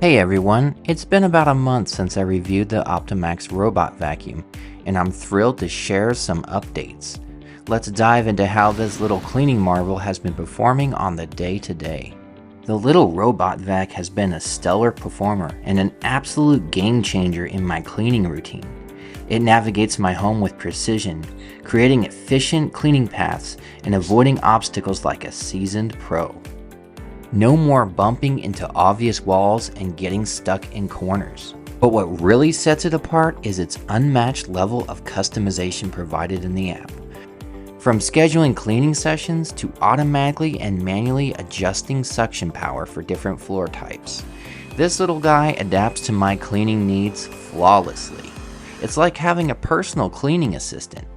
Hey everyone, it's been about a month since I reviewed the Optimax robot vacuum, and I'm thrilled to share some updates. Let's dive into how this little cleaning marvel has been performing on the day-to-day. The little robot vac has been a stellar performer and an absolute game changer in my cleaning routine. It navigates my home with precision, creating efficient cleaning paths and avoiding obstacles like a seasoned pro. No more bumping into obvious walls and getting stuck in corners. But what really sets it apart is its unmatched level of customization provided in the app. From scheduling cleaning sessions to automatically and manually adjusting suction power for different floor types, this little guy adapts to my cleaning needs flawlessly. It's like having a personal cleaning assistant.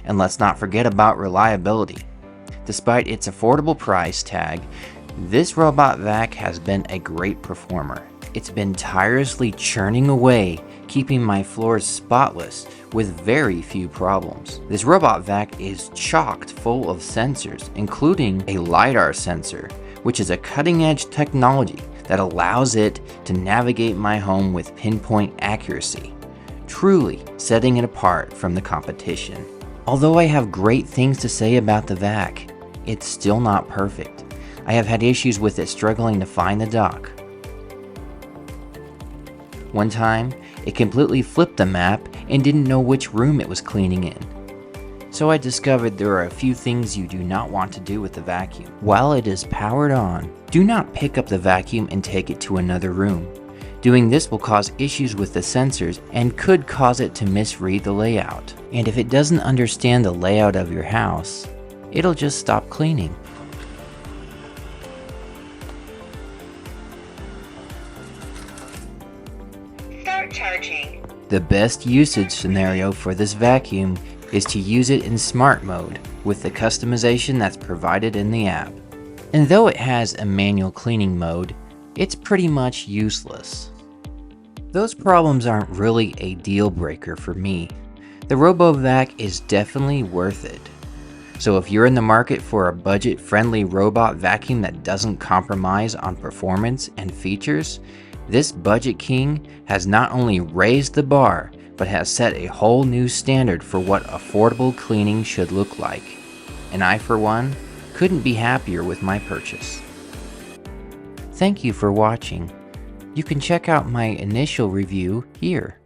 And let's not forget about reliability. Despite its affordable price tag, this robot vac has been a great performer. It's been tirelessly churning away, keeping my floors spotless with very few problems. This robot vac is chocked full of sensors, including a LiDAR sensor, which is a cutting-edge technology that allows it to navigate my home with pinpoint accuracy, truly setting it apart from the competition. Although I have great things to say about the vac, it's still not perfect. I have had issues with it struggling to find the dock. One time, it completely flipped the map and didn't know which room it was cleaning in. So I discovered there are a few things you do not want to do with the vacuum. While it is powered on, do not pick up the vacuum and take it to another room. Doing this will cause issues with the sensors and could cause it to misread the layout. And if it doesn't understand the layout of your house, it'll just stop cleaning. Charging. The best usage scenario for this vacuum is to use it in smart mode with the customization that's provided in the app. And though it has a manual cleaning mode, it's pretty much useless. Those problems aren't really a deal breaker for me. The robovac is definitely worth it. So if you're in the market for a budget-friendly robot vacuum that doesn't compromise on performance and features, this budget king has not only raised the bar, but has set a whole new standard for what affordable cleaning should look like. And I, for one, couldn't be happier with my purchase. Thank you for watching. You can check out my initial review here.